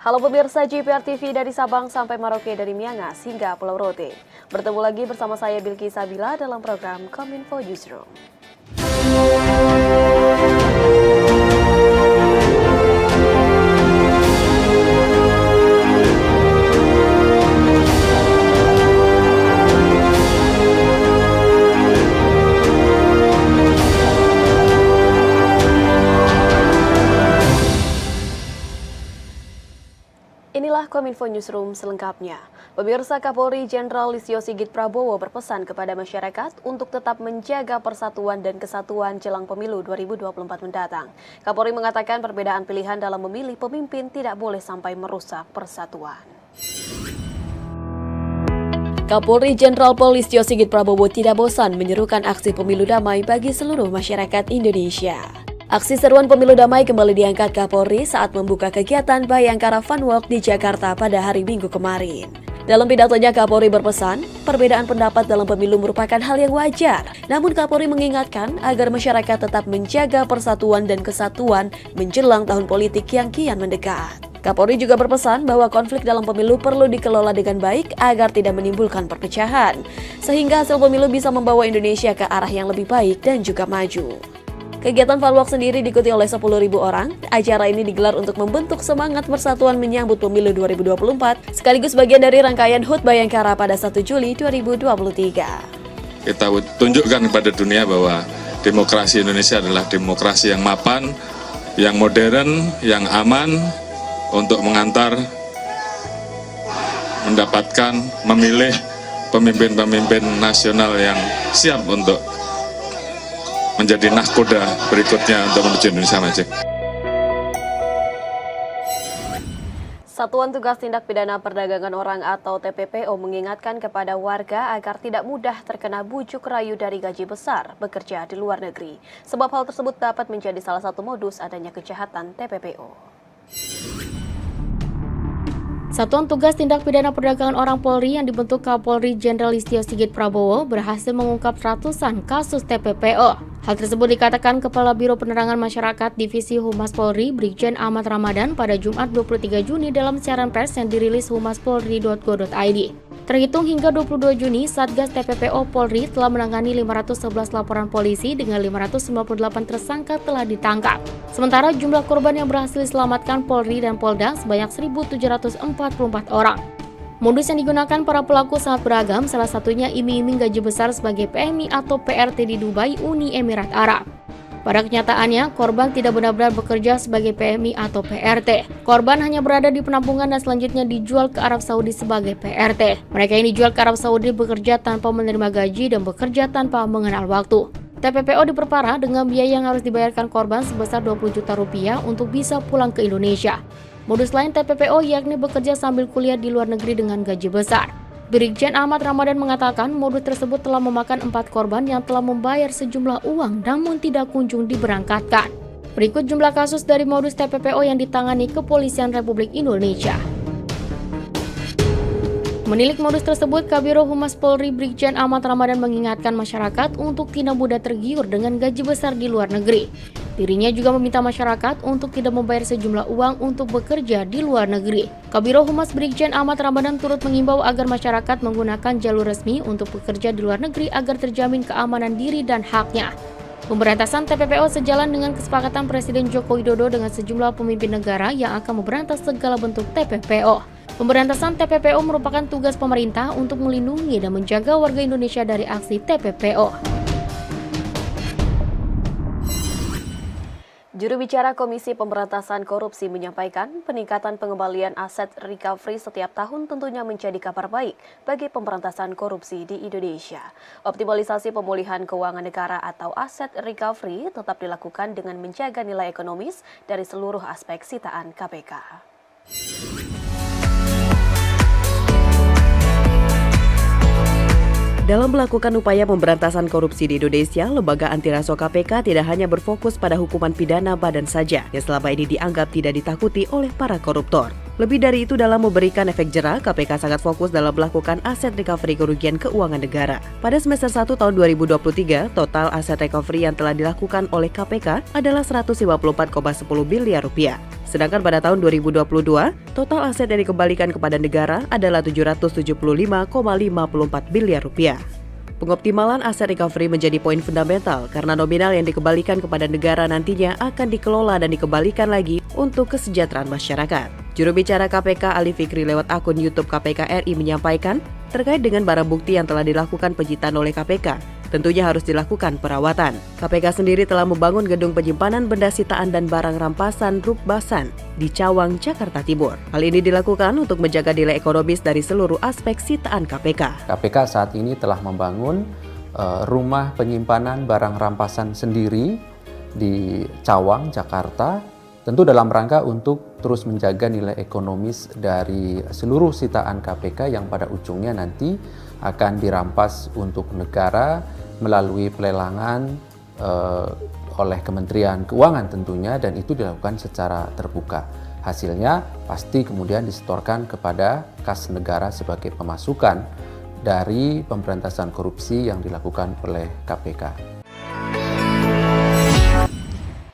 Halo pemirsa JPR TV dari Sabang sampai Merauke, dari Miangas hingga Pulau Rote. Bertemu lagi bersama saya Bilki Sabila dalam program Kominfo Newsroom. Inilah Kominfo Newsroom selengkapnya. Pemirsa, Kapolri Jenderal Listio Sigit Prabowo berpesan kepada masyarakat untuk tetap menjaga persatuan dan kesatuan jelang pemilu 2024 mendatang. Kapolri mengatakan perbedaan pilihan dalam memilih pemimpin tidak boleh sampai merusak persatuan. Kapolri Jenderal Listio Sigit Prabowo tidak bosan menyerukan aksi pemilu damai bagi seluruh masyarakat Indonesia. Aksi seruan pemilu damai kembali diangkat Kapolri saat membuka kegiatan Bayangkara Fun Walk di Jakarta pada hari Minggu kemarin. Dalam pidatonya, Kapolri berpesan, perbedaan pendapat dalam pemilu merupakan hal yang wajar. Namun Kapolri mengingatkan agar masyarakat tetap menjaga persatuan dan kesatuan menjelang tahun politik yang kian mendekat. Kapolri juga berpesan bahwa konflik dalam pemilu perlu dikelola dengan baik agar tidak menimbulkan perpecahan, sehingga hasil pemilu bisa membawa Indonesia ke arah yang lebih baik dan juga maju. Kegiatan Fun Walk sendiri diikuti oleh 10.000 orang. Acara ini digelar untuk membentuk semangat persatuan menyambut pemilu 2024, sekaligus bagian dari rangkaian HUT Bayangkara pada 1 Juli 2023. Kita tunjukkan kepada dunia bahwa demokrasi Indonesia adalah demokrasi yang mapan, yang modern, yang aman, untuk mengantar, mendapatkan, memilih pemimpin-pemimpin nasional yang siap untuk menjadi nahkoda berikutnya untuk menuju Indonesia maju. Satuan Tugas Tindak Pidana Perdagangan Orang atau TPPO mengingatkan kepada warga agar tidak mudah terkena bujuk rayu dari gaji besar bekerja di luar negeri. Sebab hal tersebut dapat menjadi salah satu modus adanya kejahatan TPPO. Satuan Tugas Tindak Pidana Perdagangan Orang Polri yang dibentuk Kapolri Jenderal Listio Sigit Prabowo berhasil mengungkap ratusan kasus TPPO. Hal tersebut dikatakan Kepala Biro Penerangan Masyarakat Divisi Humas Polri Brigjen Ahmad Ramadan pada Jumat 23 Juni dalam siaran pers yang dirilis humaspolri.go.id. Terhitung hingga 22 Juni, Satgas TPPO Polri telah menangani 511 laporan polisi dengan 598 tersangka telah ditangkap. Sementara jumlah korban yang berhasil diselamatkan Polri dan Polda sebanyak 1.744 orang. Modus yang digunakan para pelaku sangat beragam, salah satunya iming-iming gaji besar sebagai PMI atau PRT di Dubai, Uni Emirat Arab. Pada kenyataannya, korban tidak benar-benar bekerja sebagai PMI atau PRT. Korban hanya berada di penampungan dan selanjutnya dijual ke Arab Saudi sebagai PRT. Mereka yang dijual ke Arab Saudi bekerja tanpa menerima gaji dan bekerja tanpa mengenal waktu. TPPO diperparah dengan biaya yang harus dibayarkan korban sebesar 20 juta rupiah untuk bisa pulang ke Indonesia. Modus lain TPPO yakni bekerja sambil kuliah di luar negeri dengan gaji besar. Brigjen Ahmad Ramadan mengatakan modus tersebut telah memakan 4 korban yang telah membayar sejumlah uang namun tidak kunjung diberangkatkan. Berikut jumlah kasus dari modus TPPO yang ditangani Kepolisian Republik Indonesia. Menilik modus tersebut, Kabiro Humas Polri Brigjen Ahmad Ramadan mengingatkan masyarakat untuk tidak mudah tergiur dengan gaji besar di luar negeri. Dirinya juga meminta masyarakat untuk tidak membayar sejumlah uang untuk bekerja di luar negeri. Kabiro Humas Brigjen Ahmad Ramadan turut mengimbau agar masyarakat menggunakan jalur resmi untuk bekerja di luar negeri agar terjamin keamanan diri dan haknya. Pemberantasan TPPO sejalan dengan kesepakatan Presiden Joko Widodo dengan sejumlah pemimpin negara yang akan memberantas segala bentuk TPPO. Pemberantasan TPPO merupakan tugas pemerintah untuk melindungi dan menjaga warga Indonesia dari aksi TPPO. Juru bicara Komisi Pemberantasan Korupsi menyampaikan peningkatan pengembalian aset recovery setiap tahun tentunya menjadi kabar baik bagi pemberantasan korupsi di Indonesia. Optimalisasi pemulihan keuangan negara atau aset recovery tetap dilakukan dengan menjaga nilai ekonomis dari seluruh aspek sitaan KPK. Dalam melakukan upaya pemberantasan korupsi di Indonesia, Lembaga Antirasuah KPK tidak hanya berfokus pada hukuman pidana badan saja, yang selama ini dianggap tidak ditakuti oleh para koruptor. Lebih dari itu, dalam memberikan efek jera, KPK sangat fokus dalam melakukan aset recovery kerugian keuangan negara. Pada semester 1 tahun 2023, total aset recovery yang telah dilakukan oleh KPK adalah 154,10 miliar rupiah. Sedangkan pada tahun 2022, total aset yang dikembalikan kepada negara adalah 775,54 miliar rupiah. Pengoptimalan aset recovery menjadi poin fundamental karena nominal yang dikembalikan kepada negara nantinya akan dikelola dan dikembalikan lagi untuk kesejahteraan masyarakat. Juru bicara KPK Ali Fikri lewat akun YouTube KPK RI menyampaikan, terkait dengan barang bukti yang telah dilakukan penyitaan oleh KPK, tentunya harus dilakukan perawatan. KPK sendiri telah membangun gedung penyimpanan benda sitaan dan barang rampasan Rukbasan di Cawang, Jakarta Timur. Hal ini dilakukan untuk menjaga nilai ekonomis dari seluruh aspek sitaan KPK. KPK saat ini telah membangun rumah penyimpanan barang rampasan sendiri di Cawang, Jakarta, tentu dalam rangka untuk terus menjaga nilai ekonomis dari seluruh sitaan KPK yang pada ujungnya nanti akan dirampas untuk negara melalui pelelangan oleh Kementerian Keuangan tentunya, dan itu dilakukan secara terbuka. Hasilnya pasti kemudian disetorkan kepada kas negara sebagai pemasukan dari pemberantasan korupsi yang dilakukan oleh KPK.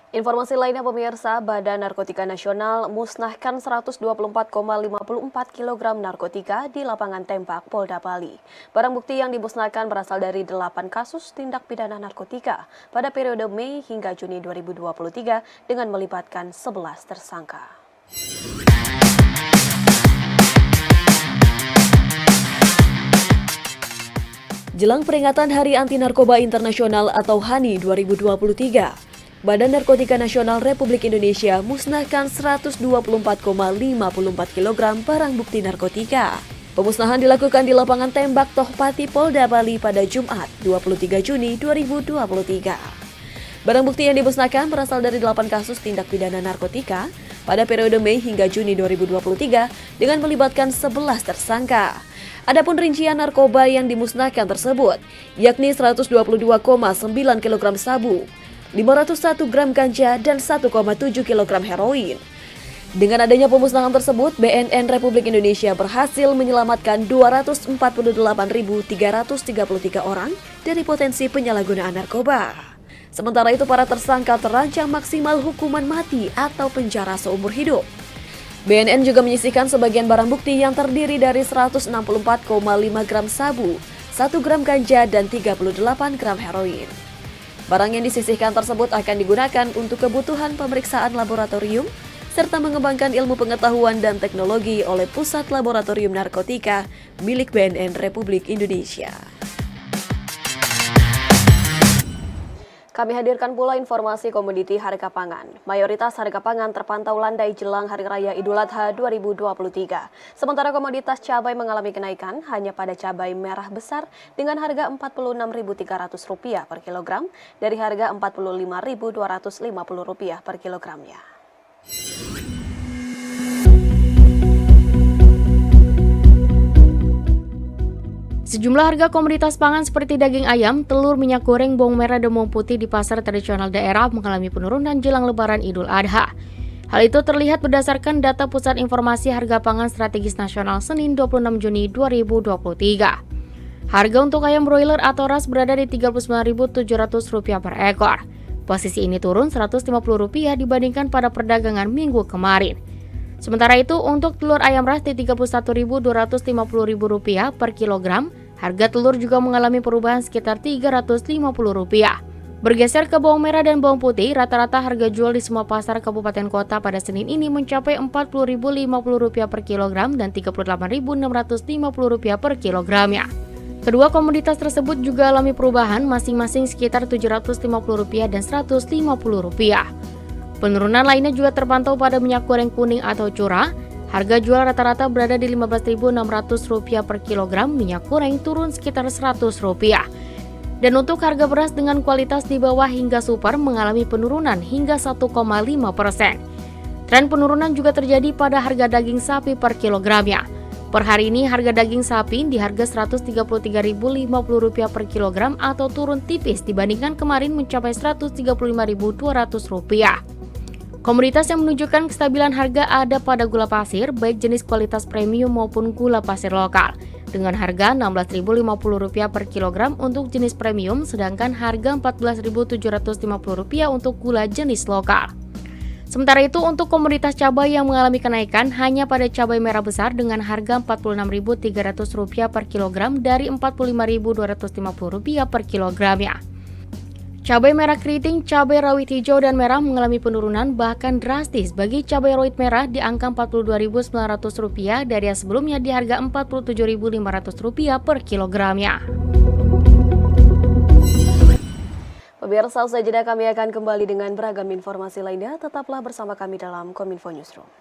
Informasi lainnya pemirsa, Badan Narkotika Nasional musnahkan 124,54 kg narkotika di lapangan tembak Polda Bali. Barang bukti yang dimusnahkan berasal dari 8 kasus tindak pidana narkotika pada periode Mei hingga Juni 2023 dengan melibatkan 11 tersangka. Jelang peringatan Hari Anti Narkoba Internasional atau HANI 2023, Badan Narkotika Nasional Republik Indonesia musnahkan 124,54 kg barang bukti narkotika. Pemusnahan dilakukan di lapangan tembak Tohpati Polda Bali pada Jumat 23 Juni 2023. Barang bukti yang dimusnahkan berasal dari 8 kasus tindak pidana narkotika pada periode Mei hingga Juni 2023 dengan melibatkan 11 tersangka. Adapun rincian narkoba yang dimusnahkan tersebut yakni 122,9 kg sabu, 501 gram ganja, dan 1,7 kg heroin. Dengan adanya pemusnahan tersebut, BNN Republik Indonesia berhasil menyelamatkan 248.333 orang dari potensi penyalahgunaan narkoba. Sementara itu, para tersangka terancam maksimal hukuman mati atau penjara seumur hidup. BNN juga menyisihkan sebagian barang bukti yang terdiri dari 164,5 gram sabu, 1 gram ganja, dan 38 gram heroin. Barang yang disisihkan tersebut akan digunakan untuk kebutuhan pemeriksaan laboratorium serta mengembangkan ilmu pengetahuan dan teknologi oleh Pusat Laboratorium Narkotika milik BNN Republik Indonesia. Kami hadirkan pula informasi komoditi harga pangan. Mayoritas harga pangan terpantau landai jelang Hari Raya Idul Adha 2023. Sementara komoditas cabai mengalami kenaikan hanya pada cabai merah besar dengan harga Rp46.300 per kilogram dari harga Rp45.250 per kilogramnya. Sejumlah harga komoditas pangan seperti daging ayam, telur, minyak goreng, bawang merah, dan bawang putih di pasar tradisional daerah mengalami penurunan jelang Lebaran Idul Adha. Hal itu terlihat berdasarkan data Pusat Informasi Harga Pangan Strategis Nasional Senin 26 Juni 2023. Harga untuk ayam broiler atau ras berada di Rp39.700 per ekor. Posisi ini turun Rp150 dibandingkan pada perdagangan minggu kemarin. Sementara itu, untuk telur ayam ras di Rp31.250 per kilogram, harga telur juga mengalami perubahan sekitar Rp350. Bergeser ke bawang merah dan bawang putih, rata-rata harga jual di semua pasar kabupaten kota pada Senin ini mencapai Rp40.050 per kilogram dan Rp38.650 per kilogramnya. Kedua komoditas tersebut juga alami perubahan masing-masing sekitar Rp750 dan Rp150. Penurunan lainnya juga terpantau pada minyak goreng kuning atau curah. Harga jual rata-rata berada di Rp15.600 per kilogram, minyak goreng turun sekitar Rp100. Dan untuk harga beras dengan kualitas di bawah hingga super mengalami penurunan hingga 1,5%. Tren penurunan juga terjadi pada harga daging sapi per kilogramnya. Per hari ini harga daging sapi di harga Rp133.050 per kilogram atau turun tipis dibandingkan kemarin mencapai Rp135.200. Komoditas yang menunjukkan kestabilan harga ada pada gula pasir, baik jenis kualitas premium maupun gula pasir lokal, dengan harga Rp16.050 per kilogram untuk jenis premium, sedangkan harga Rp14.750 untuk gula jenis lokal. Sementara itu, untuk komoditas cabai yang mengalami kenaikan hanya pada cabai merah besar dengan harga Rp46.300 per kilogram dari Rp45.250 per kilogramnya. Cabai merah keriting, cabai rawit hijau dan merah mengalami penurunan bahkan drastis bagi cabai rawit merah di angka Rp42.900 dari yang sebelumnya di harga Rp47.500 per kilogramnya. Pemirsa, usai jeda kami akan kembali dengan beragam informasi lainnya. Tetaplah bersama kami dalam Kominfo Newsroom.